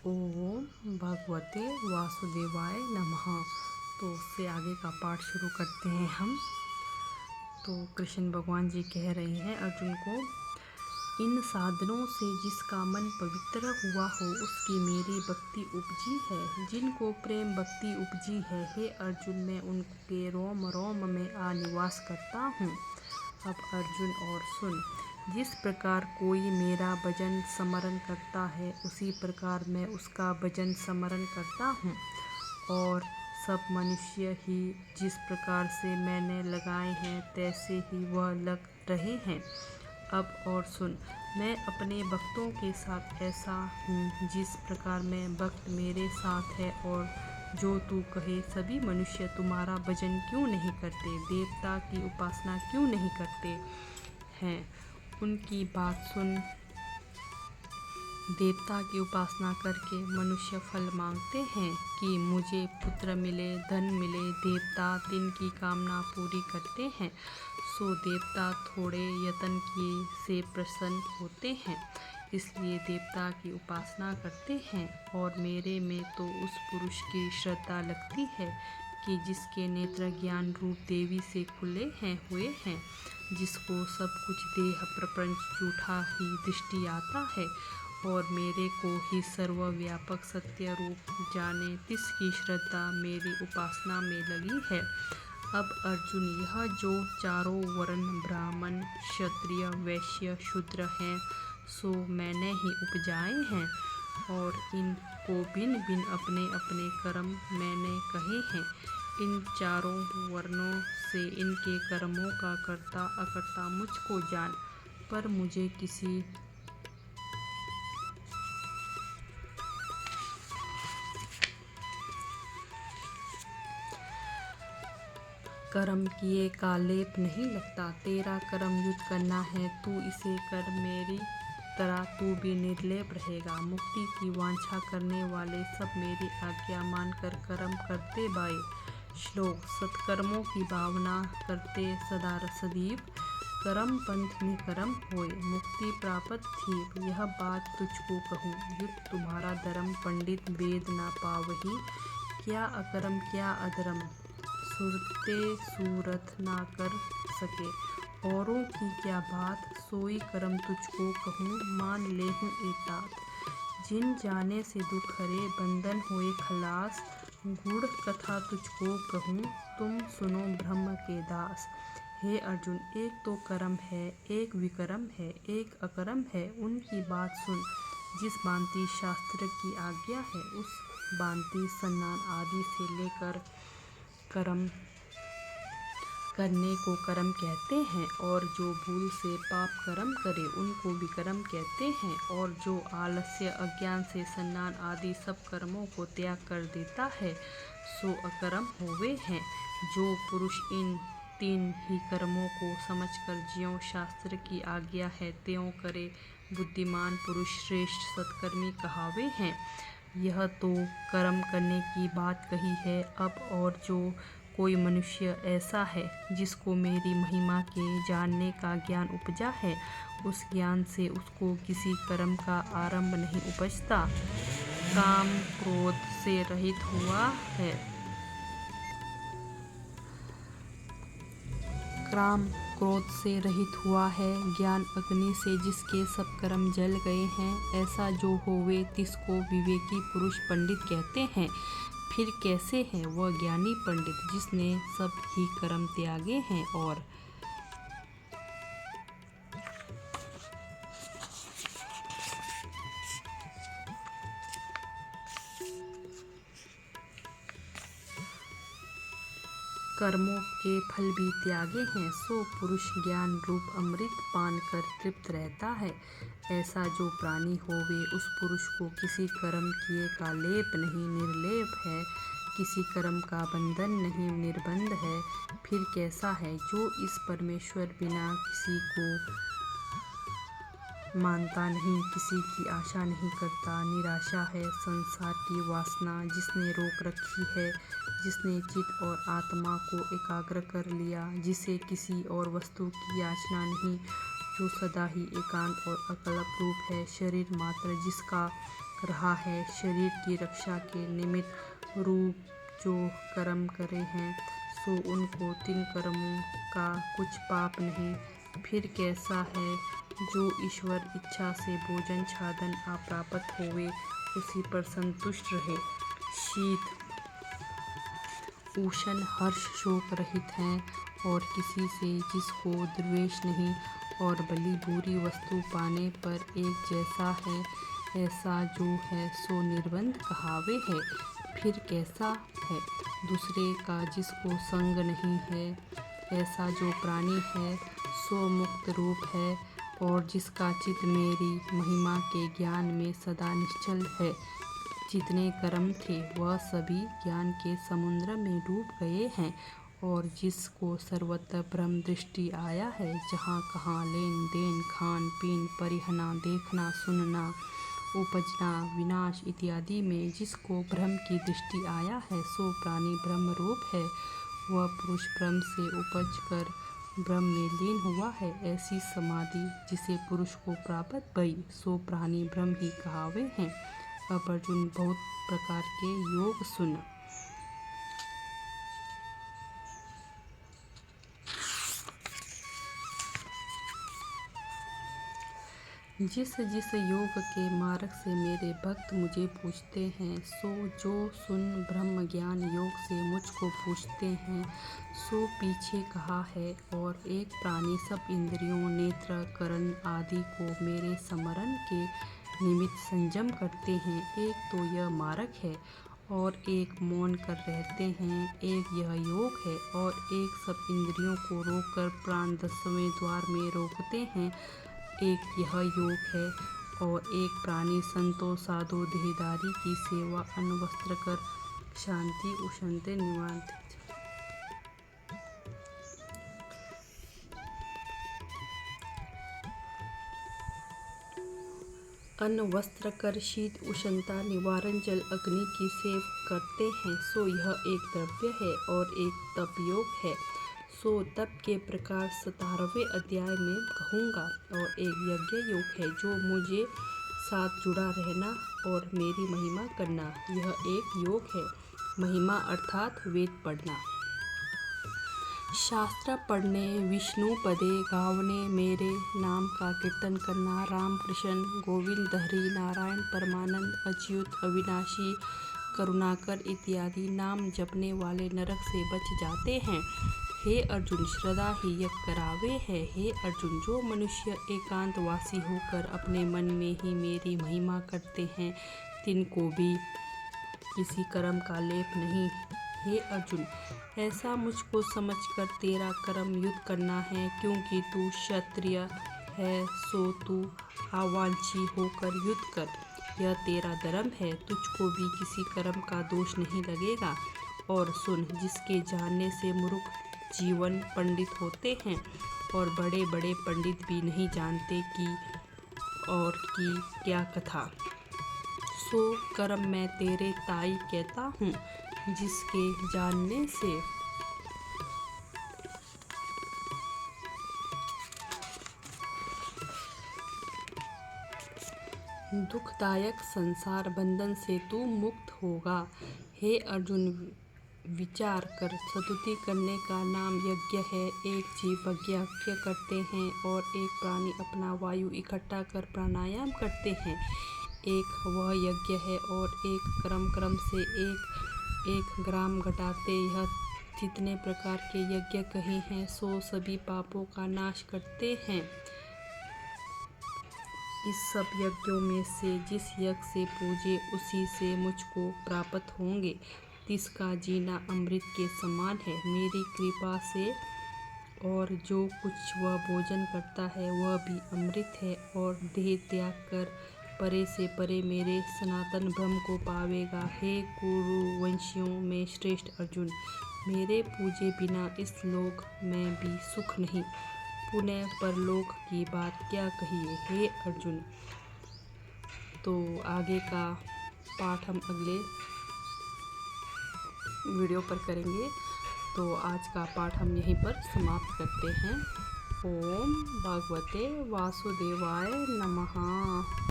ओम भगवते वासुदेवाय नमः। तो उससे आगे का पाठ शुरू करते हैं हम। तो कृष्ण भगवान जी कह रहे हैं अर्जुन को, इन साधनों से जिसका मन पवित्र हुआ हो उसकी मेरी भक्ति उपजी है। जिनको प्रेम भक्ति उपजी है, हे अर्जुन मैं उनके रोम रोम में आ निवास करता हूँ। अब अर्जुन और सुन, जिस प्रकार कोई मेरा भजन स्मरण करता है उसी प्रकार मैं उसका भजन स्मरण करता हूँ, और सब मनुष्य ही जिस प्रकार से मैंने लगाए हैं तैसे ही वह लग रहे हैं। अब और सुन, मैं अपने भक्तों के साथ ऐसा हूँ जिस प्रकार मैं भक्त मेरे साथ है, और जो तू कहे सभी मनुष्य तुम्हारा भजन क्यों नहीं करते, देवता की उपासना क्यों नहीं करते हैं। उनकी बात सुन। देवता की उपासना करके मनुष्य फल मांगते हैं कि मुझे पुत्र मिले, धन मिले। देवता दिन की कामना पूरी करते हैं, सो देवता थोड़े यत्न किए से प्रसन्न होते हैं, इसलिए देवता की उपासना करते हैं। और मेरे में तो उस पुरुष की श्रद्धा लगती है कि जिसके नेत्र ज्ञान रूप देवी से खुले हुए हैं, जिसको सब कुछ देह प्रपंच झूठा ही दृष्टि आता है, और मेरे को ही सर्वव्यापक सत्य रूप जाने, तिसकी श्रद्धा मेरी उपासना में लगी है। अब अर्जुन, यह जो चारों वर्ण ब्राह्मण, क्षत्रिय, वैश्य, शूद्र हैं, सो मैंने ही उपजाए हैं, और इनको भिन्न भिन्न अपने अपने कर्म मैंने कहे हैं। इन चारों वर्णों से इनके कर्मों का कर्ता अकर्ता मुझको जान, पर मुझे किसी कर्म किए का लेप नहीं लगता। तेरा कर्म युद्ध करना है, तू इसे कर, मेरी तरह तू भी निर्लेप रहेगा। मुक्ति की वांछा करने वाले सब मेरी आज्ञा मानकर कर्म करते बाए। श्लोक, सत्कर्मों की भावना करते सदा सदैव, कर्म पंथ में कर्म होए, मुक्ति प्राप्त थी। यह बात तुझको कहूँ, युद्ध तुम्हारा धर्म, पंडित वेद न पावही। क्या अकर्म क्या अधर्म, सुरते सूरत ना कर सके। औरों की क्या बात, सोई कर्म तुझको कहूँ, मान ले हूँ एक बात। जिन जाने से दुख हरे, बंधन होए खलास, गूढ़ कथा तुझको कहूँ, तुम सुनो ब्रह्म के दास। हे अर्जुन, एक तो कर्म है, एक विकर्म है, एक अकर्म है। उनकी बात सुन। जिस भांति शास्त्र की आज्ञा है उस भांति स्नान आदि से लेकर कर्म करने को कर्म कहते हैं, और जो भूल से पाप कर्म करे उनको विकर्म कहते हैं, और जो आलस्य अज्ञान से स्नान आदि सब कर्मों को त्याग कर देता है सो अकर्म होवे हैं। जो पुरुष इन तीन ही कर्मों को समझकर ज्यों शास्त्र की आज्ञा है त्यों करे, बुद्धिमान पुरुष श्रेष्ठ सत्कर्मी कहावे हैं। यह तो कर्म करने की बात कही है। अब और जो कोई मनुष्य ऐसा है जिसको मेरी महिमा के जानने का ज्ञान उपजा है, उस ज्ञान से उसको किसी कर्म का आरंभ नहीं उपजता। काम क्रोध से रहित हुआ है, काम क्रोध से रहित हुआ है, ज्ञान अग्नि से जिसके सब कर्म जल गए हैं, ऐसा जो होवे तिसको विवेकी पुरुष पंडित कहते हैं। फिर कैसे है वह ज्ञानी पंडित जिसने सब ही कर्म त्यागे हैं और कर्मों के फल भी त्यागे हैं, सो पुरुष ज्ञान रूप अमृत पान कर तृप्त रहता है। ऐसा जो प्राणी होवे उस पुरुष को किसी कर्म किए का लेप नहीं, निर्लेप है, किसी कर्म का बंधन नहीं, निर्बंध है। फिर कैसा है जो इस परमेश्वर बिना किसी को मानता नहीं, किसी की आशा नहीं करता, निराशा है, संसार की वासना जिसने रोक रखी है, जिसने चित्त और आत्मा को एकाग्र कर लिया, जिसे किसी और वस्तु की याचना नहीं, जो सदा ही एकांत और अकल्प रूप है, शरीर मात्र जिसका रहा है। शरीर की रक्षा के निमित्त रूप जो कर्म करे हैं सो उनको तीन कर्मों का कुछ पाप नहीं। फिर कैसा है जो ईश्वर इच्छा से भोजन छादन अप्राप्त होवे उसी पर संतुष्ट रहे। शीत उष्ण हर्ष शोक रहित हैं और किसी से जिसको द्वेष नहीं और भली बुरी वस्तु पाने पर एक जैसा है ऐसा जो है सो निर्बंध कहावे है। फिर कैसा है दूसरे का जिसको संग नहीं है ऐसा जो प्राणी है सो मुक्त रूप है और जिसका चित्त मेरी महिमा के ज्ञान में सदा निश्चल है। जितने कर्म थे वह सभी ज्ञान के समुद्र में डूब गए हैं और जिसको सर्वत्र ब्रह्म दृष्टि आया है, जहाँ कहाँ लेन देन खान पीन परिहना देखना सुनना उपजना विनाश इत्यादि में जिसको ब्रह्म की दृष्टि आया है सो प्राणी ब्रह्म रूप है। वह पुरुष ब्रह्म से उपज कर ब्रह्म में लीन हुआ है। ऐसी समाधि जिसे पुरुष को प्राप्त भई सो प्राणी ब्रह्म ही कहावे हैं। अब अर्जुन बहुत प्रकार के योग सुन। जिस जिस योग के मार्ग से मेरे भक्त मुझे पूछते हैं सो जो सुन ब्रह्म ज्ञान योग से मुझको पूछते हैं सो पीछे कहा है। और एक प्राणी सब इंद्रियों नेत्र करण आदि को मेरे स्मरण के निमित्त संयम करते हैं। एक तो यह मार्ग है और एक मौन कर रहते हैं, एक यह योग है और एक सब इंद्रियों को रोककर प्राण 10वें द्वार में रोकते हैं, एक यह योग है। और एक प्राणी संतों साधु देहधारी की सेवा अनवस्त्र कर शांति उष्णते निवांत। अन्न वस्त्र कर शीत उष्णता निवारण जल अग्नि की सेव करते हैं सो यह एक द्रव्य है और एक तप योग है सो तप के प्रकार 17वें अध्याय में कहूँगा। और एक यज्ञ योग है जो मुझे साथ जुड़ा रहना और मेरी महिमा करना, यह एक योग है। महिमा अर्थात वेद पढ़ना, शास्त्र पढ़ने, विष्णु पदे गावने, मेरे नाम का कीर्तन करना, राम कृष्ण गोविंद हरि नारायण परमानंद अच्युत अविनाशी करुणाकर इत्यादि नाम जपने वाले नरक से बच जाते हैं। हे अर्जुन श्रद्धा ही यज्ञ करावे है। हे अर्जुन जो मनुष्य एकांतवासी होकर अपने मन में ही मेरी महिमा करते हैं तिनको भी किसी कर्म का लेप नहीं। हे अर्जुन ऐसा मुझको समझकर तेरा कर्म युद्ध करना है, क्योंकि तू क्षत्रिय है सो तू आवांची होकर युद्ध कर, यह तेरा धर्म है। तुझको भी किसी कर्म का दोष नहीं लगेगा। और सुन, जिसके जानने से मूर्ख जीवन पंडित होते हैं और बड़े बड़े पंडित भी नहीं जानते कि और की क्या कथा, सो कर्म मैं तेरे ताई कहता हूँ, जिसके जानने से दुखदायक संसार बंधन से तू मुक्त होगा। हे अर्जुन विचार कर, स्तुति करने का नाम यज्ञ है। एक जीव यज्ञ करते हैं और एक प्राणी अपना वायु इकट्ठा कर प्राणायाम करते हैं, एक वह यज्ञ है। और एक क्रम से एक ग्राम घटाते, यह जितने प्रकार के यज्ञ कहे हैं सो सभी पापों का नाश करते हैं। इस सब यज्ञों में से जिस यज्ञ से पूजे उसी से मुझको प्राप्त होंगे। तिसका जीना अमृत के समान है मेरी कृपा से, और जो कुछ वह भोजन करता है वह भी अमृत है। और देह त्याग कर परे से परे मेरे सनातन ब्रह्म को पावेगा। हे कुरुवंशियों में श्रेष्ठ अर्जुन, मेरे पूजे बिना इस लोक में भी सुख नहीं, पुनः परलोक की बात क्या कहिए। हे अर्जुन, तो आगे का पाठ हम अगले वीडियो पर करेंगे। तो आज का पाठ हम यहीं पर समाप्त करते हैं। ओम भगवते वासुदेवाय नमः।